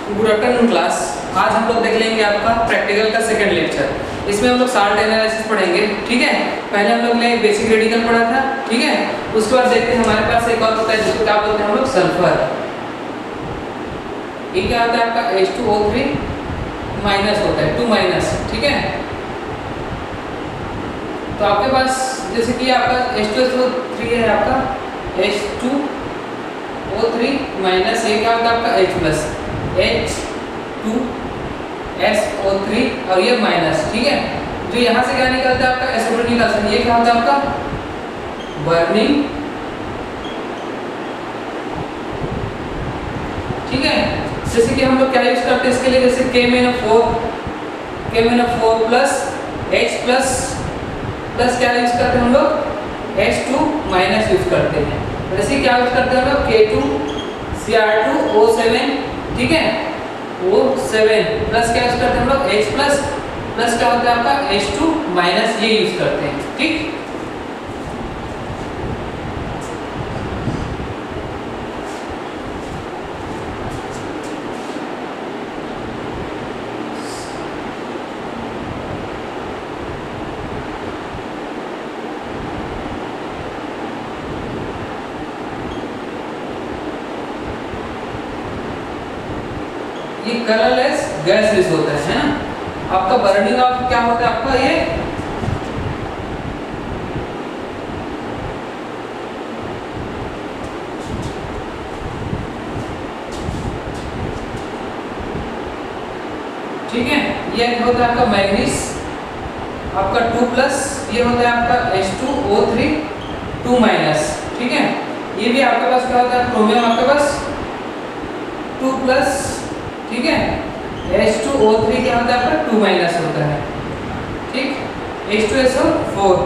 Good afternoon class. आज हम लोग देख लेंगे आपका प्रैक्टिकल का सेकंड लेक्चर। इसमें हम लोग साल्ट एनालिसिस पढ़ेंगे, ठीक है। पहले हम लोग ने बेसिक रेडिकल पढ़ा था, ठीक है। उसके बाद देखते हैं हमारे पास एक और होता है जिसको क्या बोलते हैं हम लोग सल्फर। ये क्या होता है आपका H2O3 माइनस होता है, 2 माइनस, ठीक है। तो आपके पास जैसे कि आपका H2SO3 है, आपका H2O3 माइनस, ये क्या होता है आपका H प्लस H2SO3 और ये माइनस, ठीक है। तो यहाँ से क्या निकलता है आपका SO2 निकलता है। ये क्या होता है आपका बर्निंग, ठीक है। जैसे कि हम लोग क्या यूज करते हैं इसके लिए, जैसे KMnO4 प्लस H प्लस क्या यूज करते हैं हम लोग H2 माइनस यूज करते हैं। जैसे क्या यूज करते हैं हम लोग K2Cr2O7, ठीक है, O7 प्लस क्या यूज करते हैं हम लोग H प्लस क्या होता है आपका H2 माइनस, ये यूज करते हैं, ठीक। ये कलरलेस गैसलेस होता है ना। आपका बर्निंग ऑफ क्या होता है आपका ये ठीक है। ये होता है आपका मैग्नीज, आपका 2 प्लस, ये होता है आपका H2O3 2 माइनस, ठीक है। ये भी आपके पास क्या होता है क्रोमियम आपके पास 2 प्लस, ठीक है। H2O3 क्या होता है आपका 2 माइनस होता है, ठीक। H2SO4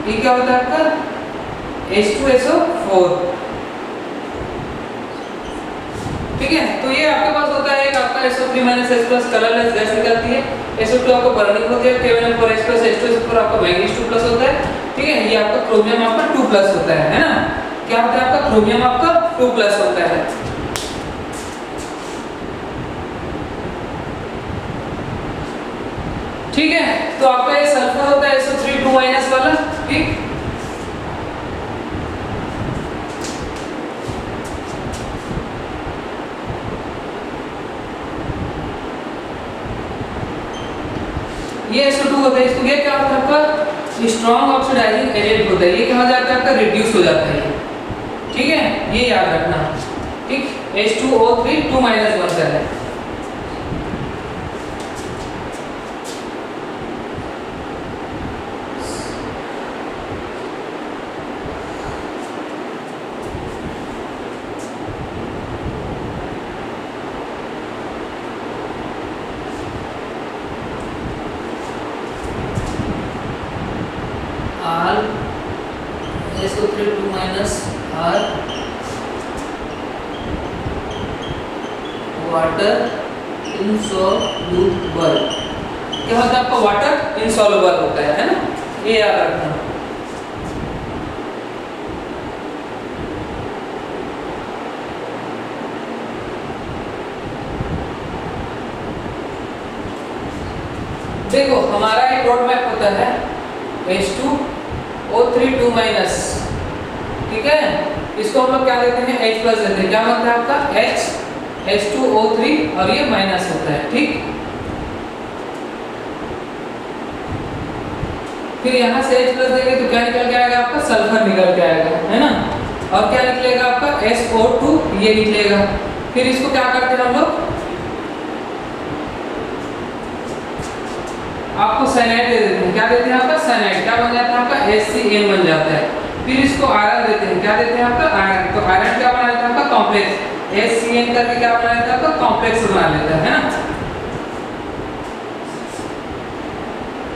ये क्या होता है आपका H2SO4, ठीक है। तो ये आपके पास होता है एक आपका SO3 minus H plus colourless gas निकलती है। SO2 आपको बर्निंग होती है, KMnO4 H प्लस H2SO4 आपका मैग्नीज 2 प्लस होता है, ठीक है। ये आपका क्रोमियम आपका 2 प्लस होता है ना। क्या होता है आपका क्रोमियम आपका 2 प्लस होता है, ठीक है। तो आपका ये सल्फर होता है SO3 2 माइनस वाला, ठीक। ये SO2 होता है, इसको ये क्या होता है आपका स्ट्रॉन्ग ऑक्सीडाइजिंग एजेंट होता है। ये क्या हो जाता है आपका रिड्यूस हो जाता है, ठीक है। ये याद रखना, ठीक। H2O3 2 माइनस बनता है। SO3 2 minus R water insoluble, क्या होता है आपका वाटर इनसॉल्युबल होता है ना। ये याद रखना। देखो हमारा एक रोड मैप होता है H2O3 2 माइनस, ठीक है। इसको हम लोग क्या देते हैं H प्लस देते हैं। क्या बनता है आपका H2O3 और ये माइनस होता है, ठीक। फिर यहाँ से H प्लस देंगे तो क्या निकल के आएगा आपका सल्फर निकल के आएगा, है ना। और क्या निकलेगा आपका SO2, ये निकलेगा। फिर इसको क्या करते हैं हम लोग, आपको साइनाइड दे देते हैं। क्या देते हैं आपका साइनाइड, क्या बन जाता है आपका HCl बन जाता है। फिर इसको आयरन देते हैं। क्या देते हैं आपका आयरन, तो आयरन क्या बना लेता है आपका कॉम्प्लेक्स, HCl करके क्या बना लेता है आपका कॉम्प्लेक्स बना लेता है ना।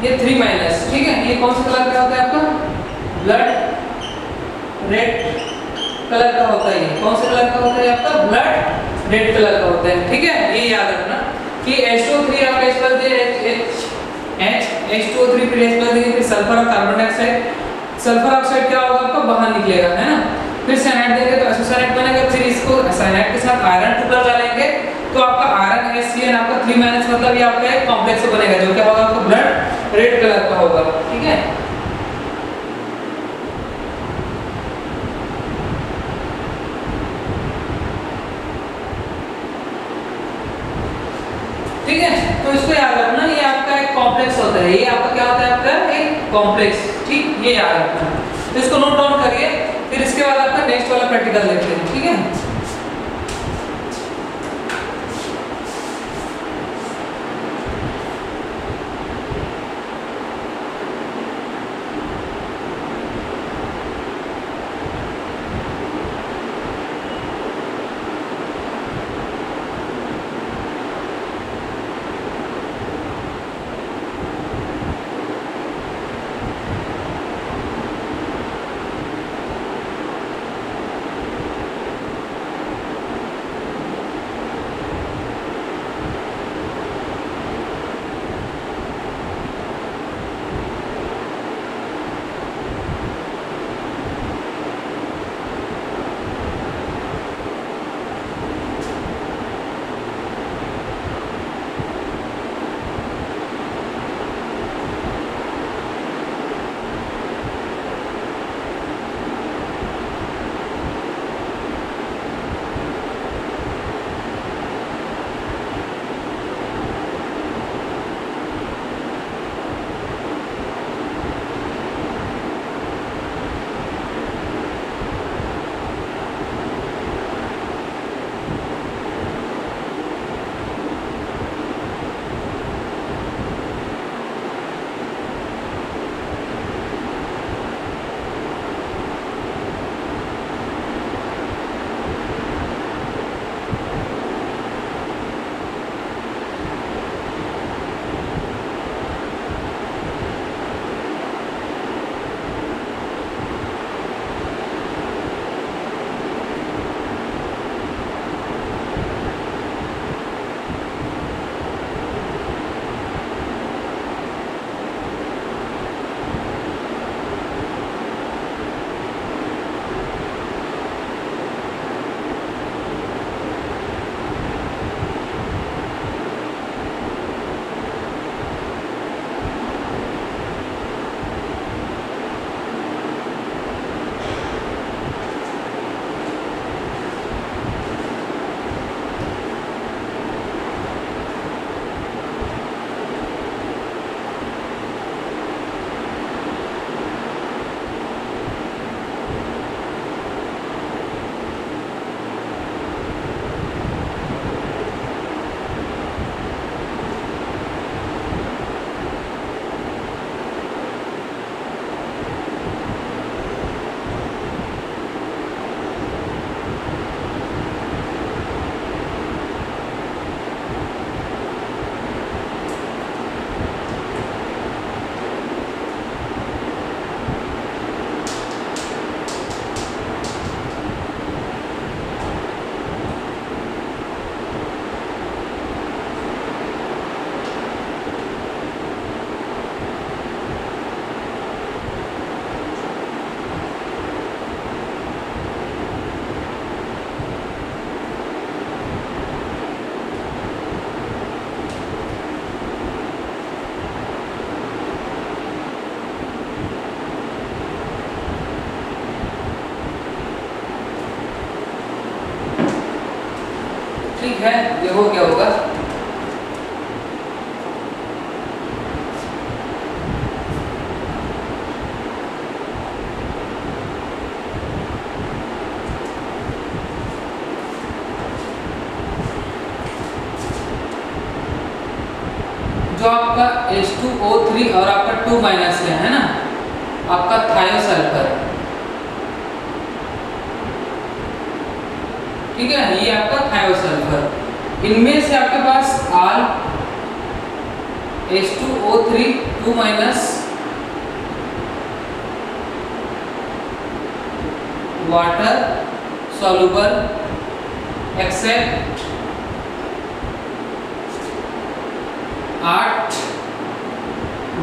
ये 3 माइनस, ठीक है। ये कौन सा कलर का होता है आपका ब्लड रेड कलर का होता है। ये कौन सा कलर का होता है आपका ब्लड रेड कलर का होता है, ठीक है। ये याद रखना कि H2O3 आपका H प्लस H2O3 फिर H प्लस देंगे, फिर सल्फर और कार्बन डाइऑक्साइड, सल्फर ऑक्साइड क्या होगा आपका बाहर निकलेगा, है ना। फिर साइनाइड देंगे तो एसोसाइनाइड बनेगा। फिर इसको साइनाइड के साथ आयरन ट्रिपल डालेंगे तो आपका आयरन HCN आपका 3 माइनस मतलब ये आपका एक कॉम्प्लेक्स बनेगा, जो क्या होगा आपका ब्लड रेड कलर का होगा। ठीक है, ठीक है। तो इसको याद रखना, ये आपका एक कॉम्प्लेक्स होता है, ये आपका क्या होता है, आपका एक कॉम्प्लेक्स। ठीक, ये याद रखना। तो इसको नोट डाउन करिए, फिर इसके बाद आपका नेक्स्ट वाला प्रैक्टिकल देखते हैं। ठीक है, ठीक है, ये हो गया होगा। जो आपका H2O3 और आपका 2 माइनस है ना, आपका थायोसल्फर, ठीक है, ये आपका थायोसल्फर। इनमें से आपके पास all H2O3 2 minus water soluble except 8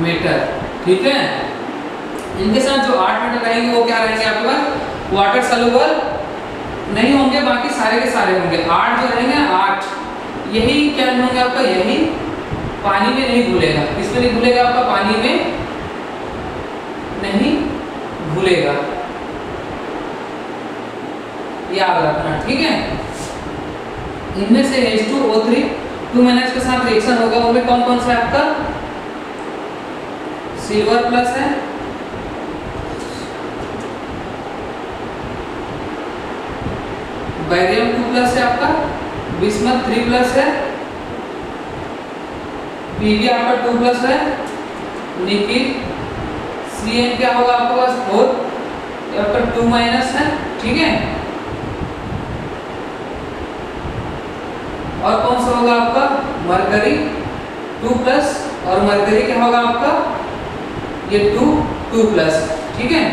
metre, ठीक है। इनके साथ जो 8 मीटर रहेंगे वो क्या रहेंगे आपके पास, वाटर सॉल्युबल नहीं होंगे, बाकी सारे के सारे होंगे। 8 जो रहेंगे 8, यही क्या होंगे आपका, यही पानी में नहीं घुलेगा। किसमें नहीं घुलेगा आपका, पानी में नहीं घुलेगा, याद रखना, ठीक है। इनमें से H2O3 2- के साथ रिएक्शन होगा, उनमें कौन कौन सा आपका, सिल्वर प्लस है, बैरियम 2+ है आपका, बिस्मथ 3+ है, Pb आपका 2+ है, निकिल Cn क्या होगा आपके पास 4, ये आपका 2- है, ठीक है। और कौन सा होगा आपका, मरकरी 2+, और मरकरी क्या होगा आपका, ये 2+, ठीक है।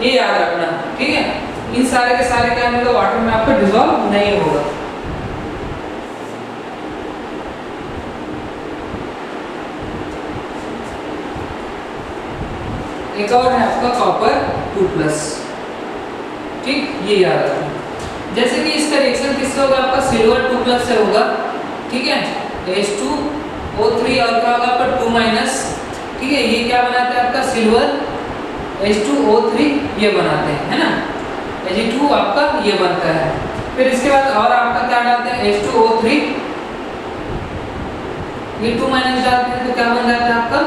ये याद रखना, ठीक है। इन सारे के सारे क्या होगा, वाटर में आपका डिसॉल्व नहीं होगा। एक और है आपका कॉपर 2+, ठीक, ये याद रखना। जैसे कि इसका रिएक्शन किससे होगा आपका, सिल्वर 2+ से होगा, ठीक है। H2O3 और क्या होगा आपका 2-, ठीक है। ये क्या बनाते हैं आपका, सिल्वर H2O3 ये बनाते हैं, है ना। Ag2 आपका ये बनता है। फिर इसके बाद और आपका क्या डालते हैं, H2O3, ये 2- डालते हैं तो क्या बन जाता है आपका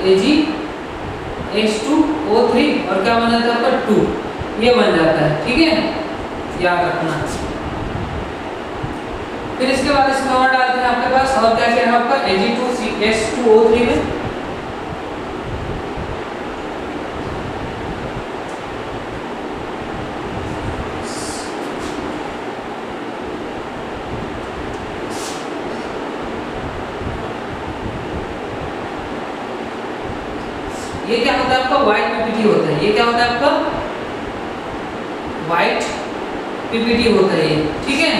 Ag H2O3, और क्या बन जाता है आपका 2, ये बन जाता है, ठीक है, याद रखना। फिर इसके बाद इसमें और डालते हैं आपके पास, और क्या क्या है आपका Ag2H2O3 में ये क्या होता है आपका, व्हाइट पीपीटी होता है। ये क्या होता है आपका, व्हाइट पीपीटी होता है ये, ठीक है।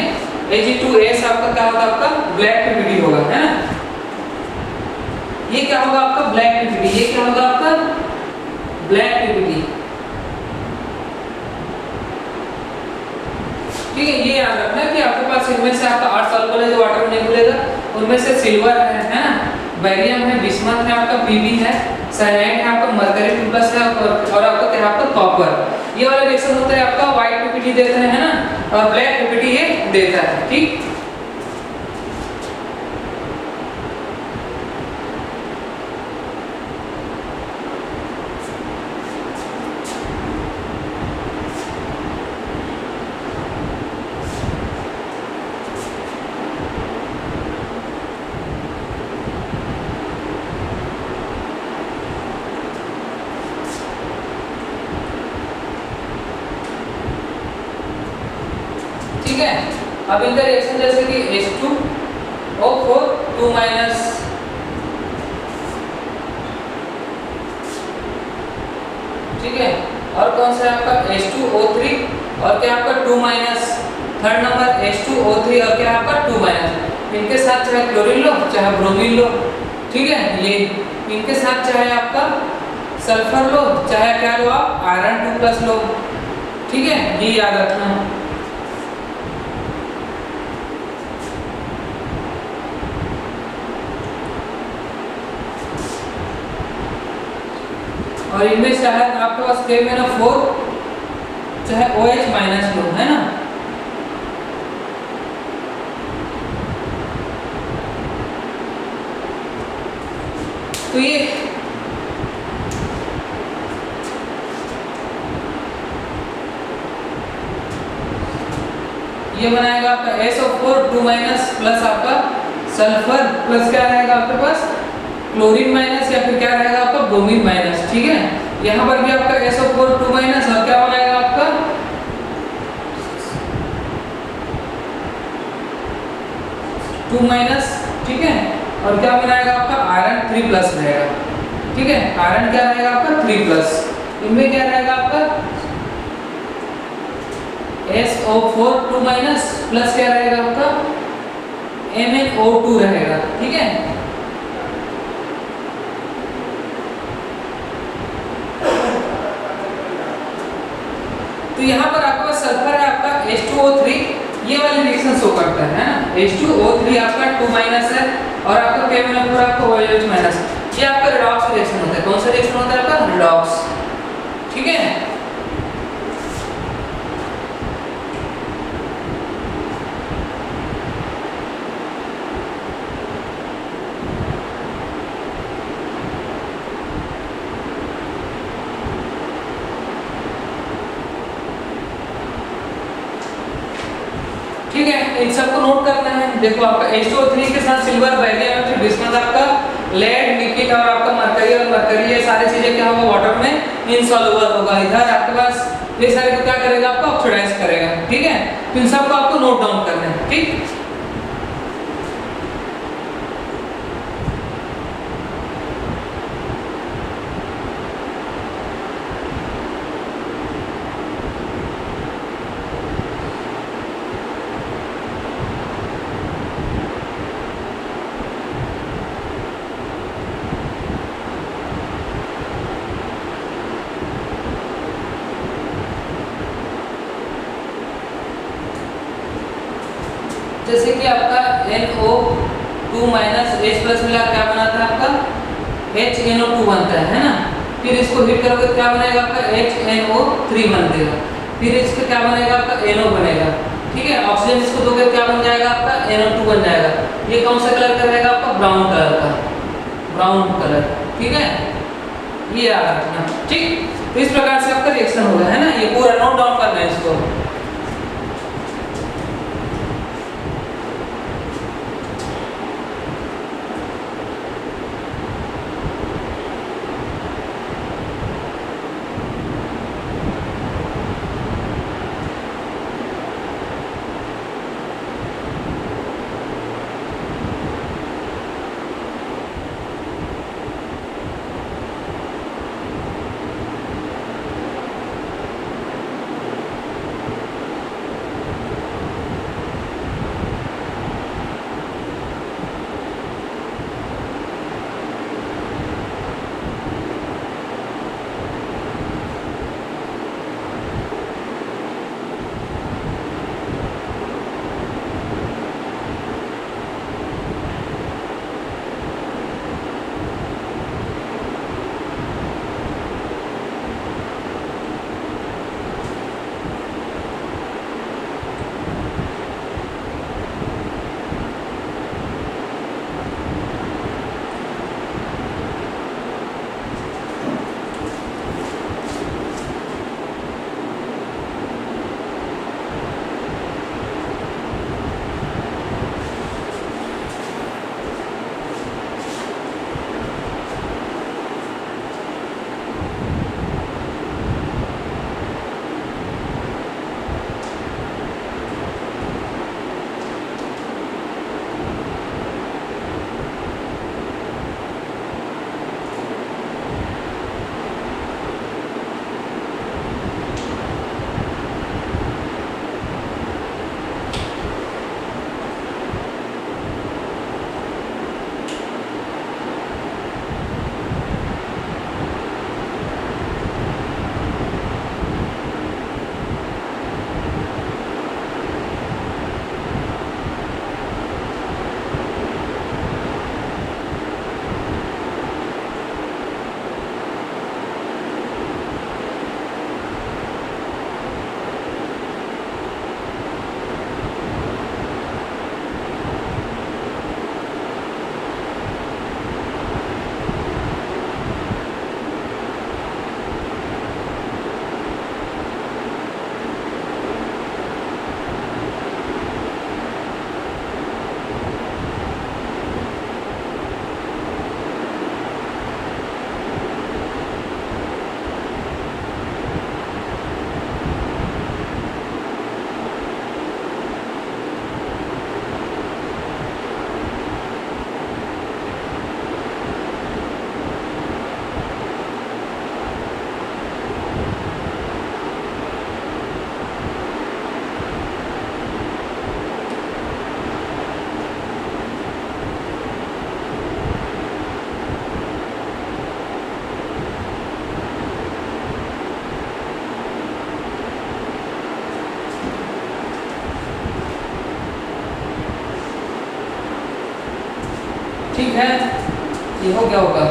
Ag2S आपका क्या होगा, आपका ब्लैक पीपीटी होगा, है ना। ये क्या होगा आपका, ब्लैक पीपीटी। ये क्या होगा आपका, ब्लैक पीपीटी, ठीक है। ये याद रखना कि आपके पास इनमें से आपका 8 सॉल्युबल है जो वाटर में नहीं घुलेगा, उनमें से सिल्वर है ना, बैरियम है, बिस्मथ है, आपका Pb है, साइनाइड है, आपका मरकरी 2+ है, और आपका क्या है आपका कॉपर। ये वाला रिएक्शन होता है आपका व्हाइट पीपीटी देता है ना, और ब्लैक पीपीटी ये देता है, ठीक। ठीक है। अब इनका रिएक्शन जैसे कि H2O4 2-, ठीक है। और कौन सा है आपका H2O3 और क्या आपका 2-, थर्ड नंबर H2O3 और क्या आपका 2-। इनके साथ चाहे क्लोरीन लो चाहे ब्रोमीन लो, ठीक है। ये इनके साथ चाहे आपका सल्फर लो चाहे क्या लो आप आयरन 2+ लो, ठीक है। ये याद रखना। और इनमें चाहे आपके पास K-4 चाहे OH- लो, है ना। तो ये बनाएगा आपका SO4 2- प्लस आपका सल्फर प्लस क्या रहेगा आपके पास क्लोरीन माइनस या फिर क्या रहेगा आपका ब्रोमीन माइनस, ठीक है। यहाँ पर भी आपका SO4 2- और क्या बनाएगा आपका -2, ठीक है। और क्या बनाएगा आपका आयरन 3+ रहेगा, ठीक है। आयरन क्या रहेगा आपका 3+। इनमें क्या रहेगा आपका SO4 2- प्लस क्या रहेगा आपका MnO2 रहेगा, ठीक है। तो यहाँ पर आपके पास सल्फर है आपका H2O3, ये वाली रिएक्शन शो करता है ना H2O3 आपका 2 माइनस है और आपका KMnO4 आपका OH माइनस। ये आपका रिडॉक्स रिएक्शन होता है। कौन सा रिएक्शन होता है आपका? रिडॉक्स। ठीक है, ठीक है, इन सबको नोट करना है। देखो आपका H2O3 के साथ सिल्वर, बेरियम, फिर बिस्मथ, आपका लेड, निकेल और आपका मरकरी, और मरकरी ये सारी चीजें क्या होगा? वाटर में इनसॉल्युबल होगा। इधर आपके पास ये सारे को क्या करेगा? आपको ऑक्सीडाइज करेगा। ठीक है, तो इन सबको आपको नोट डाउन करना है। ठीक, जैसे कि आपका NO2 माइनस H प्लस मिला क्या बना था आपका? HNO2 बनता है ना। फिर इसको हिट करोगे तो क्या बनेगा आपका? HNO3 बन देगा। फिर इसका क्या बनेगा? आपका NO बनेगा। ठीक है, ऑक्सीजन इसको दोगे क्या बन जाएगा? आपका NO2 बन जाएगा। ये कौन सा कलर का रहेगा? आपका ब्राउन कलर का, ब्राउन कलर। ठीक है, ये याद रखना। ठीक, तो इस प्रकार से आपका रिएक्शन होगा, है ना। ये पूरा नोट डाउन करना है इसको। ठीक है, ये हो गया होगा।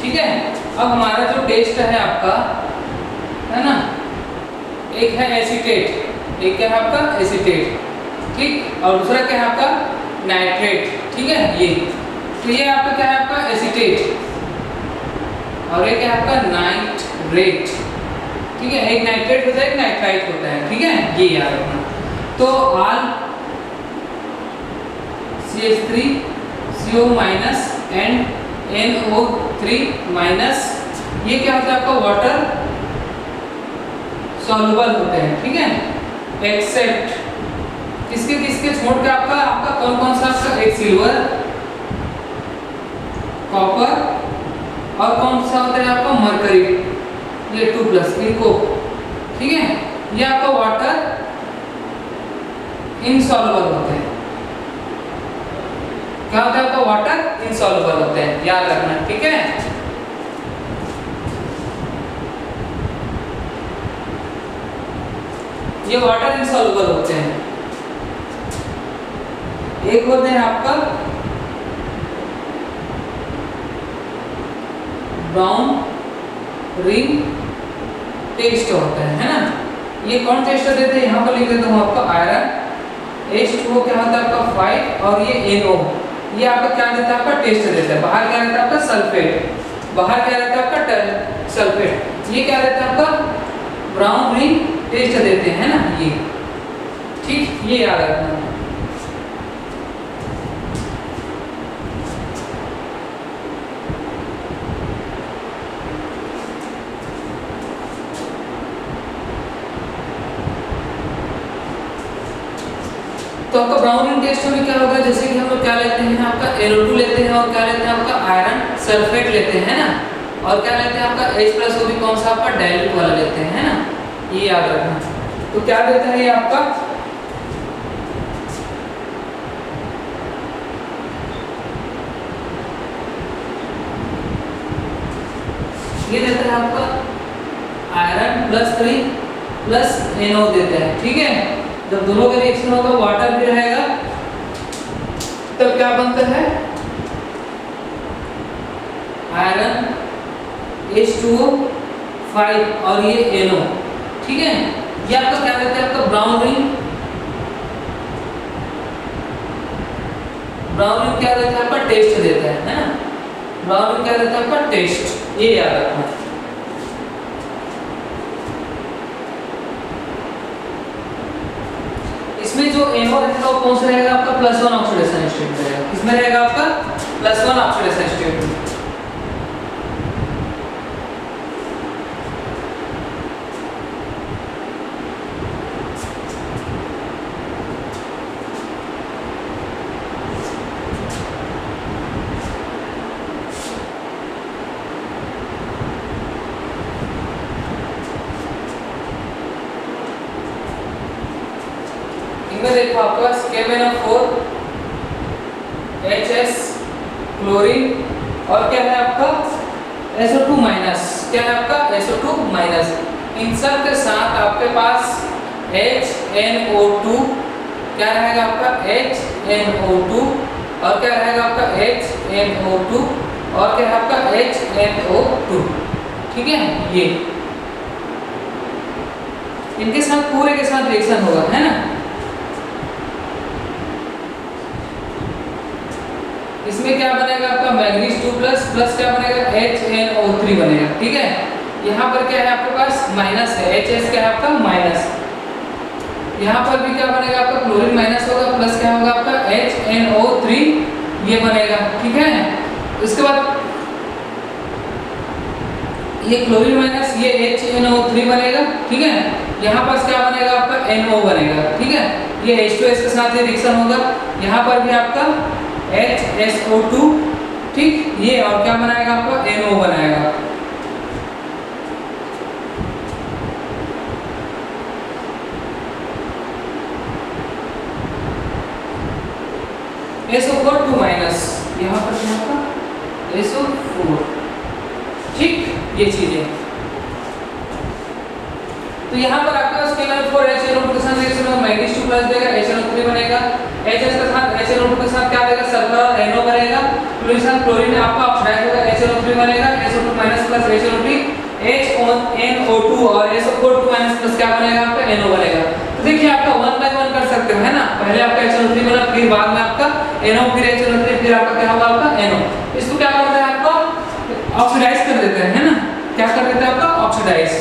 ठीक है, अब हमारा जो टेस्ट है आपका, है ना, एक है एसीटेट, एक क्या है आपका एसीटेट, ठीक, और दूसरा क्या है आपका नाइट्रेट। ठीक है, ये तो ये आपका क्या है आपका एसीटेट और एक है आपका नाइट्रेट। ठीक है, एक नाइट्रेट होता है, एक नाइट्राइट होता है। ठीक है, ये याद रखना। तो आल CH3 CO minus and NO3 minus, ये क्या होता है आपका वाटर सॉल्युबल होते हैं। ठीक है, एक्सेप्ट किसके किसके छोड़ के आपका कौन कौन सा आपका, एक सिल्वर, कॉपर और कौन सा होता है आपका मरकरी, ये 2+ इनको। ठीक है, ये आपका वाटर इनसॉल्युबल होते हैं। क्या होता है आपका वाटर इनसॉल्युबल होते हैं, याद रखना। ठीक है, ये वाटर इनसॉल्युबल होते हैं। एक होते हैं आपका ब्राउन रिंग टेस्ट होता है ना। ये कौन टेस्ट देते हैं, यहाँ पर लिख देता हूँ आपका आयरन, H2O क्या होता है आपका 5 और ये NO, ये आपका क्या देता है आपका टेस्ट देता है। बाहर क्या रहता है आपका सल्फेट, बाहर क्या रहता है आपका सल्फेट, ये क्या रहता है आपका ब्राउन रिंग टेस्ट देते हैं ना ये। ठीक, ये याद रखना। तो आपका ब्राउन रिंग टेस्ट में क्या होगा, जैसे कि हम लोग क्या लेते हैं आपका NO2 लेते हैं और क्या लेते हैं आपका आयरन सल्फेट लेते हैं ना, और क्या लेते हैं आपका H+ भी कौन सा आपका डाइल्यूट वाला लेते हैं, है ना, ये याद रखना। तो क्या देता है ये आपका, ये देता है आपका आयरन +3 प्लस NO देता है। ठीक है, जब दोनों का रिएक्शन होगा वाटर भी रहेगा, तब क्या बनता है आयरन H2O 5 और ये NO। ठीक है, ये आपका क्या देता है आपका ब्राउन रिंग, ब्राउन रिंग क्या देता है आपका टेस्ट देता है ना, ब्राउन रिंग क्या देता है आपका टेस्ट, ये याद रखना। इसमें जो NO रहेगा वो कौन सा रहेगा आपका +1 ऑक्सीडेशन स्टेट रहेगा। किसमें रहेगा आपका +1 ऑक्सीडेशन स्टेट में। इनमें देखो आपके पास KMnO4 HS क्लोरीन और क्या है आपका SO2 माइनस, क्या है आपका SO2 माइनस। इन सब के साथ आपके पास HNO2 क्या रहेगा आपका HNO2 और क्या रहेगा आपका HNO2 और क्या है आपका HNO2। ठीक है, ये इनके साथ पूरे के साथ रिएक्शन होगा, है ना। इसमें क्या बनेगा आपका मैग्नीज 2+ प्लस क्या बनेगा HNO3 बनेगा। ठीक है, यहाँ पर क्या है आपके पास माइनस है, HS क्या है आपका माइनस, यहाँ पर भी क्या बनेगा आपका क्लोरीन माइनस होगा, प्लस क्या होगा आपका HNO3 ये बनेगा। ठीक है, उसके बाद ये क्लोरीन माइनस ये HNO3 बनेगा। ठीक है, यहाँ पर क्या बनेगा आपका NO बनेगा। ठीक है, ये H2S के साथ ये रिएक्शन होगा, यहाँ पर भी आपका HSO2। ठीक, ये और क्या बनाएगा आपका NO बनाएगा। SO4 2 माइनस यहाँ पर क्या आपका SO4, ठीक, ये चीजें। तो यहाँ पर आपके पास केवल 4HNO2 के साथ रिएक्शन में -2 प्लस देगा, HNO3 बनेगा। HS के साथ HNO2 के साथ क्या देगा, सल्फर और NO बनेगा। क्लोरीन के साथ क्लोरीन आपका ऑक्साइड होगा, HNO3 बनेगा, SO2 minus plus HNO3, HNO2 और SO4 2 माइनस प्लस क्या बनेगा आपका NO बनेगा। तो देखिए आपका 1 बाय 1 कर सकते हो, है ना, पहले आपका HNO3 बना, फिर बाद में आपका NO, फिर HNO3, फिर आपका क्या होगा आपका NO। इसको क्या करते हैं आपका ऑक्सीडाइज कर देते हैं, है ना, क्या कर देते हैं आपका ऑक्सीडाइज।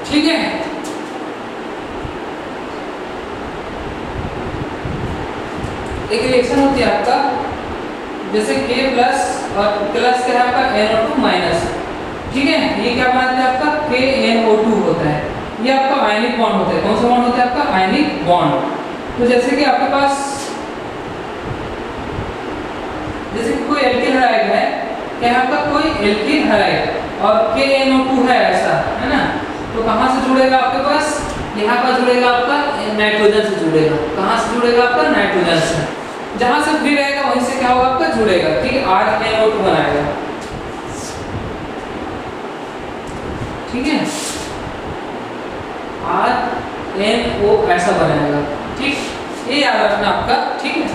ठीक है, एक रिएक्शन होती है आपका जैसे K प्लस और प्लस क्या है आपका NO2 माइनस, ठीक है, ये क्या बनाते हैं आपका KNO2 होता है, ये आपका आयनिक बॉन्ड होता है। कौन सा बॉन्ड होता है आपका आयनिक बॉन्ड। तो जैसे कि आपके पास जैसे कि कोई एल्किल हैलाइड है, क्या है आपका कोई एल्किल हैलाइड और KNO2 है ऐसा, है ना, तो कहाँ से जुड़ेगा आपके पास, यहाँ पर जुड़ेगा आपका नाइट्रोजन से जुड़ेगा। कहाँ से जुड़ेगा आपका नाइट्रोजन से, जहाँ से फ्री रहेगा वहीं से क्या होगा आपका जुड़ेगा, ठीक है, RNO2 बनाएगा, ठीक है, RNO ऐसा बनाएगा, ठीक, ये याद रखना आपका, ठीक है।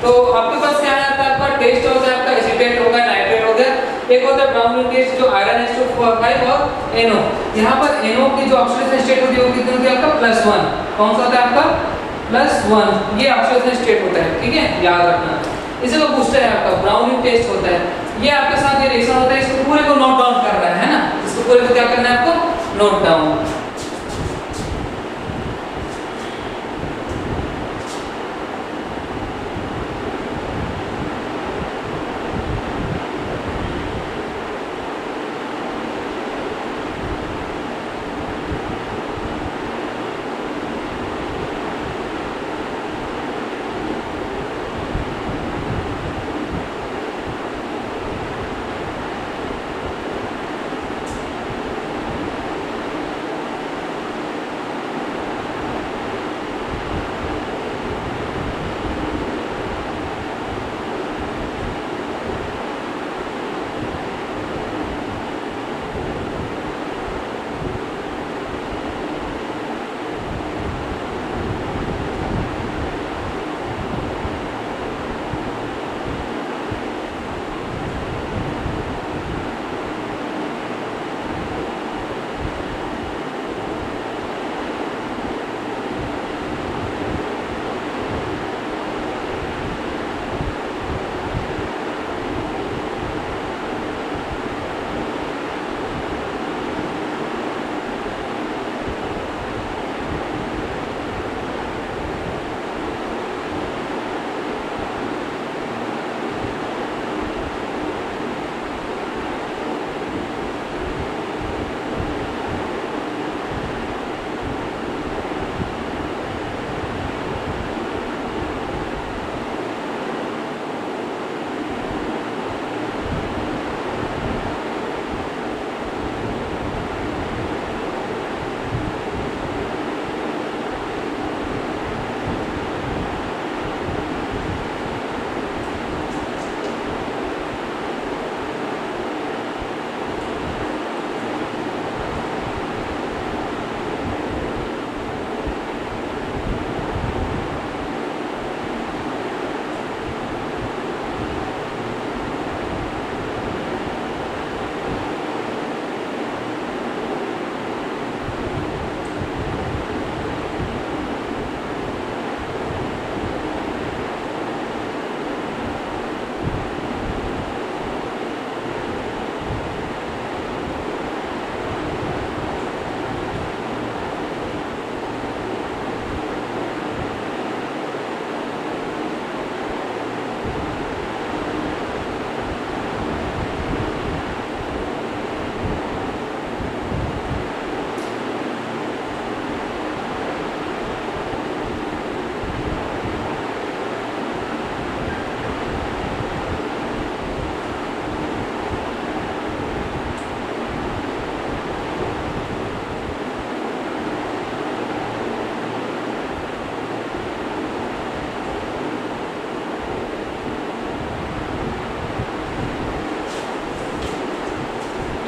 तो आपके पास क्या है आपका टेस्ट होता है आपका एसिटेट होगा, नाइट्रेट हो गया, एक होता है ब्राउनिंग टेस्ट जो आयरन H2O5 और NO। यहाँ पर NO की जो ऑक्सीडेशन स्टेट होती है वो कितनी होती है आपका +1। कौन सा होता है आपका +1, ये ऑक्सीडेशन स्टेट होता है, ठीक है, याद रखना। इसे वो बूस्टर है आपका, ब्राउनिंग टेस्ट होता है, ये आपके साथ ये रिएक्शन होता है, इसको पूरे को नोट डाउन कर रहा है ना, इसको पूरे को क्या करना है आपको नोट डाउन।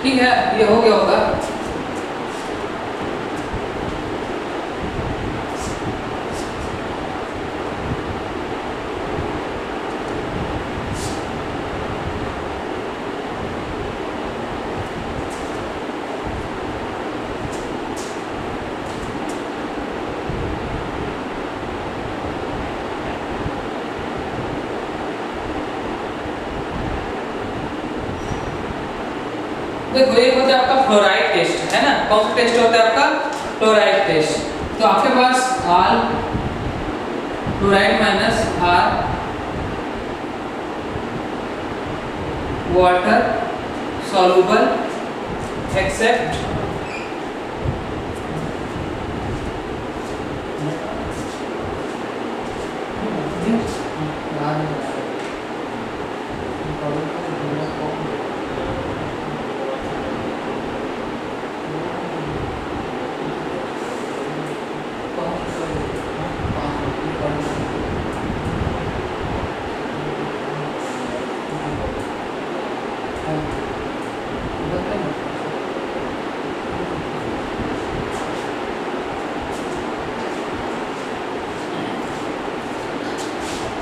ठीक है, ये हो गया होगा। देखो ये होता है आपका फ्लोराइड टेस्ट, है ना। कौन सा टेस्ट होता है आपका? Fluoride test. तो आपके पास all fluoride minus are water soluble except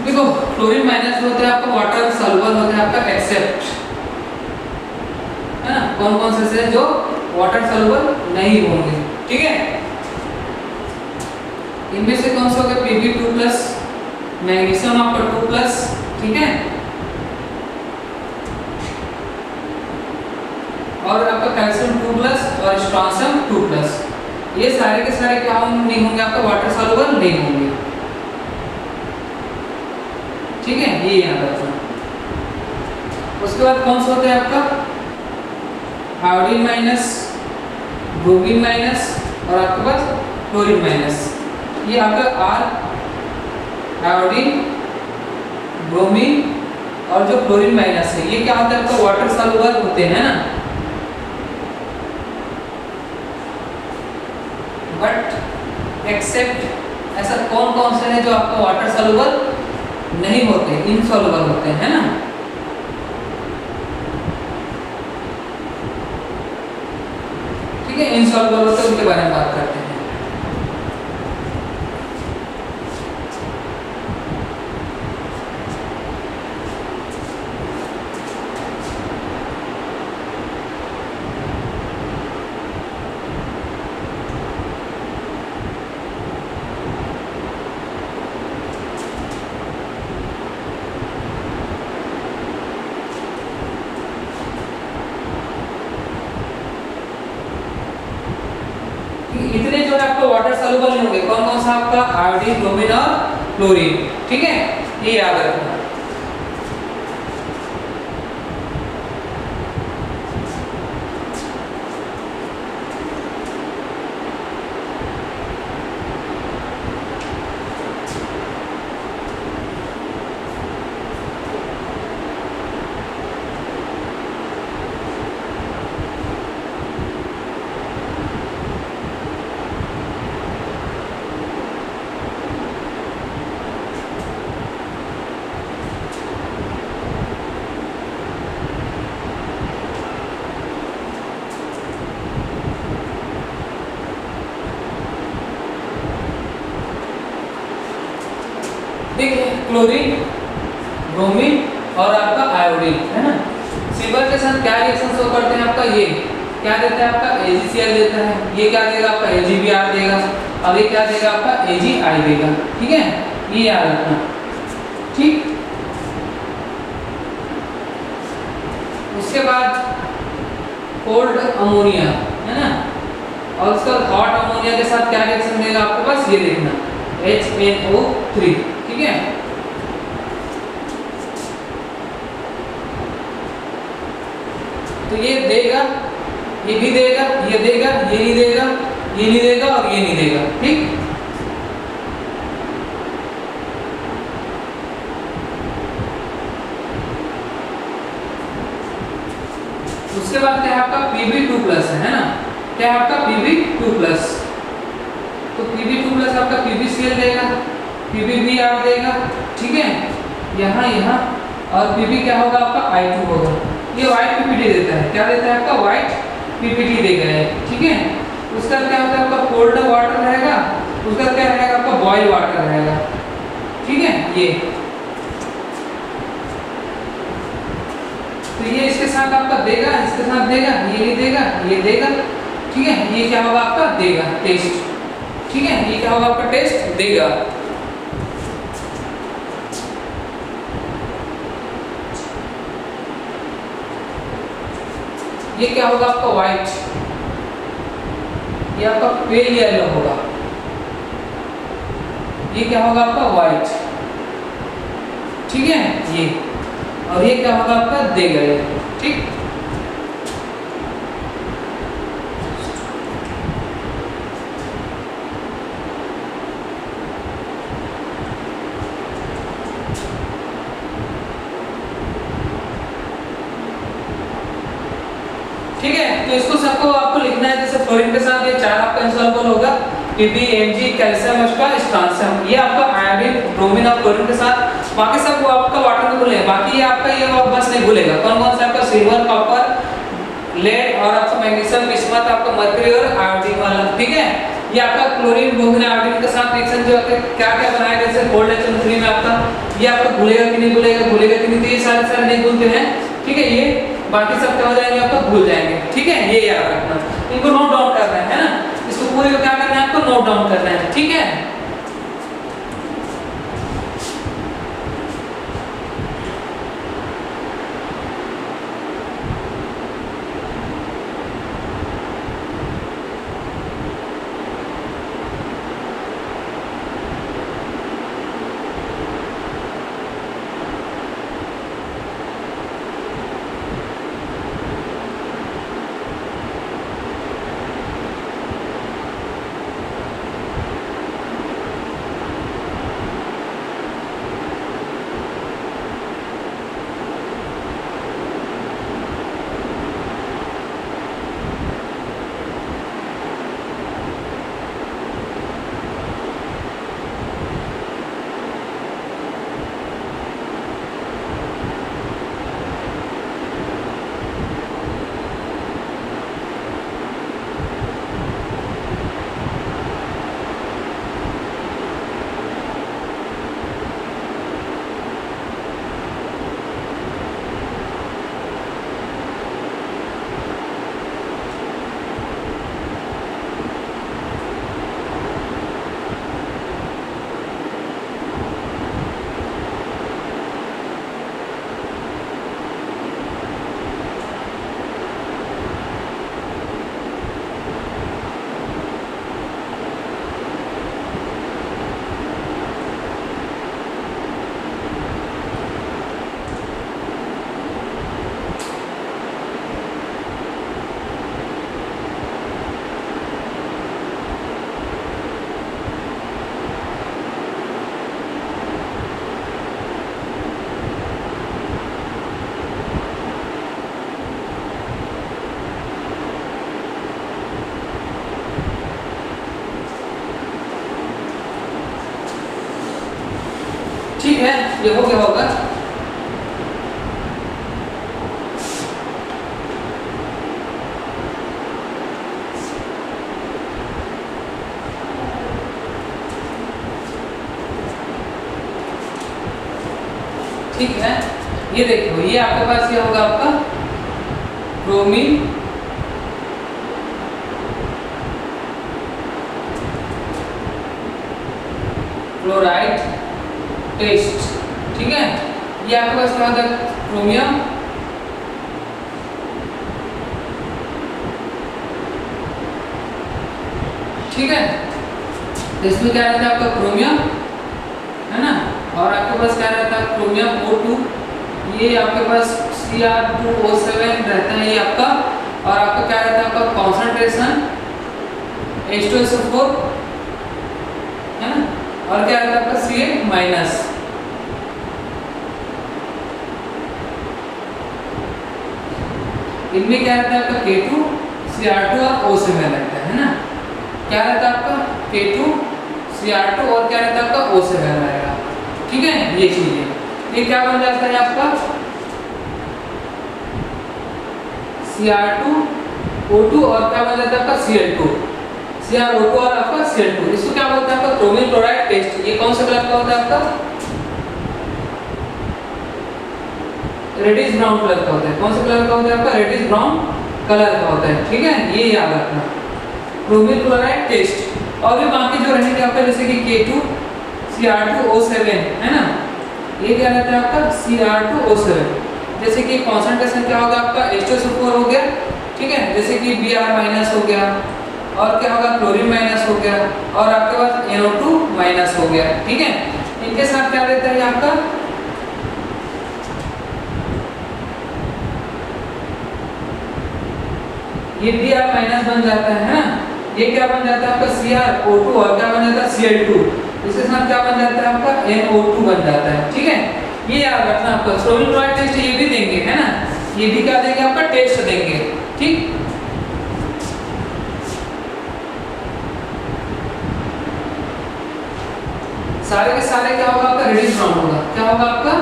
देखो क्लोरीन माइनस होता है आपका वाटर सॉल्युबल होता है आपका एक्सेप्ट, है ना। कौन कौन से जो वाटर सॉल्युबल नहीं होंगे, ठीक है। इनमें से कौन सा होगा? Pb2+, मैग्नीशियम आपका 2+, ठीक है। और आपका कैल्शियम 2+ और स्ट्रोंशियम 2+, ये सारे के सारे क्या नहीं होंगे? आपका वाटर सॉल्युबल नहीं होंगे, ठीक है। ये याद रखना। उसके बाद कौन सा होता है आपका? आयोडीन माइनस, ब्रोमीन माइनस और आपके पास क्लोरीन माइनस। ये आपका आर आयोडीन ब्रोमीन और जो क्लोरीन माइनस है, ये क्या होता है? आपका वाटर सॉल्युबल होते हैं ना। बट एक्सेप्ट ऐसा कौन कौन से हैं जो आपका वाटर सॉल्युबल नहीं होते, इनसॉल्युबल होते हैं, है ना। ठीक है, इनसॉल्युबल होते हैं, उनके बारे में बात करते हैं। इतने जो है आपको वाटर सॉल्युबल नहीं होंगे। कौन कौन सा? आपका आयोडीन, ब्रोमीन और क्लोरीन, ठीक है। ये याद रखना। देखिए क्लोरीन, ब्रोमीन और आपका आयोडीन, है ना। सिल्वर के साथ क्या रिएक्शन शो करते हैं? आपका ये क्या देता है? आपका AgCl देता है। ये क्या देगा? आपका AgBr देगा। और ये क्या देगा? आपका AgI देगा, ठीक है। ये याद रखना, ठीक। उसके बाद कोल्ड अमोनिया, है ना। और उसका हॉट अमोनिया के साथ क्या रिएक्शन देगा आपके पास? ये देखना, HNO3, ठीक है। तो ये देगा, ये भी देगा, ये देगा, ये नहीं देगा, ये नहीं देगा और ये नहीं देगा, ठीक। उसके बाद क्या है आपका? Pb2+ है ना। क्या है आपका? Pb2+। तो Pb2+ आपका PbCl देगा, PbBr देगा, ठीक है। यहाँ यहाँ और Pb क्या होगा? आपका I2 होगा। ये व्हाइट पीपीटी देता है। क्या देता है आपका? व्हाइट पीपीटी देगा है, ठीक है। उसका क्या होता है आपका? कोल्ड वाटर रहेगा, उसका क्या रहेगा आपका? बॉइल वाटर रहेगा, ठीक है। ये तो ये इसके साथ आपका देगा, इसके साथ देगा, ये नहीं देगा, ये देगा, ठीक है। ये क्या होगा आपका? देगा टेस्ट, ठीक है। ये क्या होगा आपका? टेस्ट देगा। ये क्या होगा आपका? व्हाइट, ये आपका पेल येलो होगा। ये क्या होगा आपका? व्हाइट, ठीक है। ये और ये क्या होगा आपका? देगा, ठीक। ठीक है, तो इसको सबको आपको लिखना है। जैसे फ्लोरीन के साथ ये 4 आपका इंसॉल्युबल होगा, Pb, Mg, कैल्शियम, इसका स्ट्रांसियम, ये आपका आयोडीन, ब्रोमीन और क्लोरीन के साथ। बाकी सब वो आपका वाटर में घुलेगा, बाकी ये आपका ये बस नहीं घुलेगा। कौन कौन सा आपका? सिल्वर, कॉपर, लेड और आपका मैग्नीशियम, बिस्मथ, आपका मर्क्यूरी और आयोडीन वाला, ठीक है। ये आपका क्लोरीन, ब्रोमीन, आयोडीन के साथ रिएक्शन जो है क्या क्या बनाएगा? जैसे गोल्ड HNO3 में आपका ये आपका घुलेगा कि नहीं घुलेगा, घुलेगा कि नहीं, तो ये सारे नहीं घुलते हैं, ठीक है। ये बाकी सब क्या हो जाएंगे आपका? भूल जाएंगे, ठीक है। ये याद रखना, इनको नोट डाउन करना है ना। इसको पूरे को क्या करना है आपको? नोट डाउन करना है, ठीक है। ठीक है, ये हो गया होगा। ठीक है, ये देखो, ये आपके पास ये होगा आपका ब्रोमीन, क्लोराइड पेस्ट, ठीक है। ये आपके पास क्या होता है? क्रोमियम, ठीक है। तो इसमें क्या रहता है आपका? क्रोमियम, है ना। और आपके पास क्या रहता है? क्रोमियम O2, ये आपके पास Cr2O7 रहता है ये आपका। और आपका क्या रहता है? आपका कॉन्सेंट्रेशन H2SO4, है ना। और क्या रहता है आपका? Ca-। इनमें क्या रहता है आपका? K2, Cr2 और O7 रहता है ना। क्या रहता है आपका? K2, Cr2 और क्या रहता है आपका? O7 रहेगा, ठीक है। ये चीज है, ये क्या बन जाता है आपका? Cr2O2 और क्या बन जाता है आपका Cl2, CrO2 और आपका Cl2। इसको क्या बोलते हैं आपका क्रोमियम क्लोराइड टेस्ट। ये कौन सा कलर का होता है आपका? रेडिश ब्राउन कलर का होता है। कौन सा कलर का होता है आपका? रेडिश ब्राउन कलर का होता है, ठीक है, ये याद रखना क्रोमियम क्लोराइड टेस्ट। और भी बाकी जो रहेंगे आपका जैसे कि K2Cr2O7 है ना, ये क्या रहता है आपका Cr2O7। जैसे कि कॉन्सेंट्रेशन क्या होगा आपका H2SO4 हो गया, ठीक है, जैसे कि Br माइनस हो गया, और क्या होगा क्लोरीन माइनस हो गया, और आपके पास NO2 माइनस हो गया, ठीक है। इनके साथ क्या रहता है आपका ये Br माइनस बन जाता है ना, ये क्या बन जाता है आपका CrO2 और क्या बन जाता है Cl2। इसके साथ क्या बन जाता है आपका NO2 बन जाता है, ठीक है। ये याद रखना आपका क्रोमियम क्लोराइड टेस्ट ये भी देंगे है ना, ये भी क्या देंगे आपका टेस्ट देंगे, ठीक। सारे के सारे क्या होगा आपका रेडिश ब्राउन होगा। क्या होगा आपका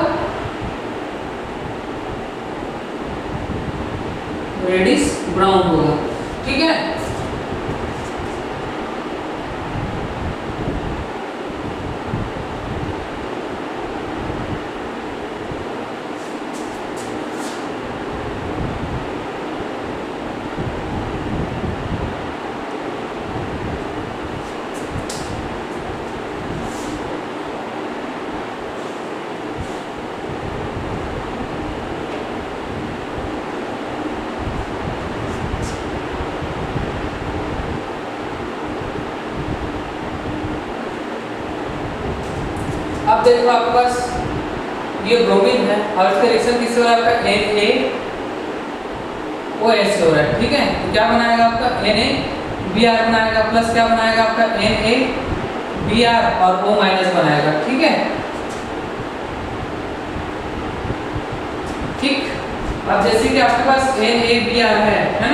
रेडिश ब्राउन होगा, ठीक है। अब देखो आपके पास ये ब्रोमीन है और इसका रिएक्शन किससे हो रहा है आपका NaOH से हो रहा है, ठीक है। तो क्या बनाएगा आपका NaBr बनाएगा, प्लस क्या बनाएगा आपका NaBr और O माइनस बनाएगा, ठीक है, ठीक। अब जैसे कि आपके पास NaBr है ना,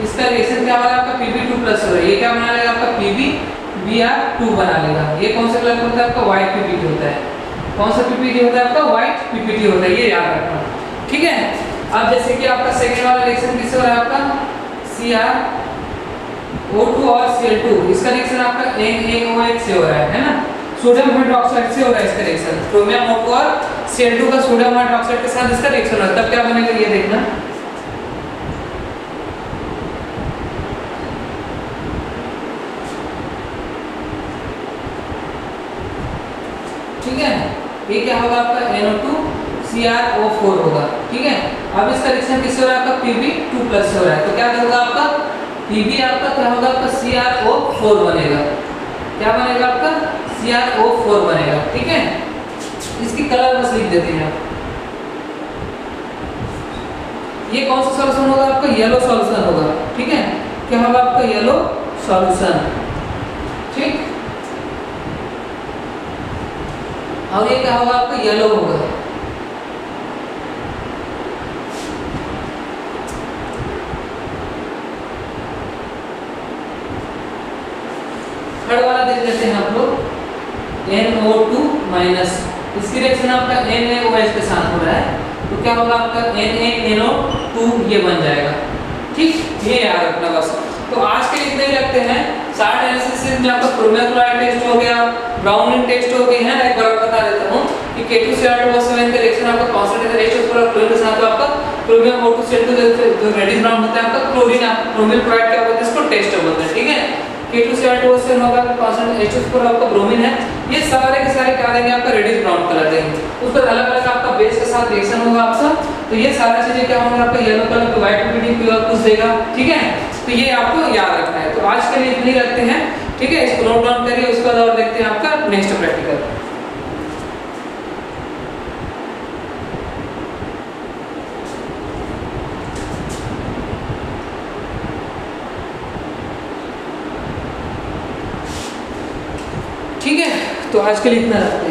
इसका रिएक्शन क्या हो रहा है आपका Pb2 प्लस हो रहा है, ये क्या बना लेगा आपका PbBr2 बना लेगा। ये कौन सा कलर होता है आपका व्हाइट PPT होता है। कौन सा PPT होता है आपका व्हाइट PPT होता है, ये याद रखना, ठीक है। अब जैसे कि आपका सेकंड वाला रिएक्शन किससे हो रहा है आपका CrO2 और Cl2, इसका रिएक्शन आपका NaOH से हो रहा है ना, सोडियम हाइड्रोक्साइड से हो रहा है इसका रिएक्शन। क्रोमियम O2 और Cl2 का सोडियम हाइड्रोक्साइड के साथ इसका रिएक्शन होता है, तब क्या बनेगा ये देखना, ठीक है। ये क्या होगा आपका NO2CrO4 होगा, ठीक है। अब इसका रिएक्शन किससे हो रहा है आपका Pb2 प्लस से हो रहा है, तो क्या होगा आपका Pb आपका क्या होगा आपका CrO4 बनेगा। क्या बनेगा आपका CrO4 बनेगा, ठीक है। इसकी कलर बस लिख देते हैं आप। ये कौन सा सॉल्यूशन होगा आपका येलो सॉल्यूशन होगा, ठीक है। क्या होगा आपका येलो सॉल्यूशन, ठीक। और ये क्या होगा आपका येलो होगा, थर्ड वाला देख लेते हैं आप लोग NO2 माइनस, इसकी रिएक्शन आपका NaOH के साथ हो रहा है, तो क्या होगा आपका NaNO2 ये बन जाएगा, ठीक। ये याद रखना बस। तो आज के लिए इतने ही रखते हैं। शार्ट एनालिसिस में आपका क्रोमियम क्लोराइड टेस्ट हो गया, ब्राउनिंग टेस्ट हो गई है ना, एक बार बता देता हूँ कि K2Cr2O7 का रिएक्शन आपका कॉन्सेंट्रेशन H2SO4 और क्लोरीन के साथ आपका क्रोमियम O2Cl2 जो रेडिश ब्राउन होता है आपका क्लोरीन आपका क्रोमियम क्लोराइड क्या बोलते हैं इसको टेस्ट बोलते हैं, ठीक है। K2Cr2O7 होगा कॉन्सेंट्रेशन H2SO4 आपका ब्रोमीन है, ये सारे के सारे क्या देंगे आपका रेडिश ब्राउन कलर देंगे। उस पर अलग अलग आपका बेस के साथ रिएक्शन होगा आपका, तो ये सारी चीजें क्या होंगे आपका येलो कलर पे व्हाइट PPT कुछ देगा, ठीक है। तो ये आपको याद रखना है। तो आज के लिए इतने ही रखते हैं, ठीक है। इसको नोट डाउन करिए, उसके बाद और देखते हैं आपका नेक्स्ट प्रैक्टिकल। ठीक है, तो आज के लिए इतना रखते हैं।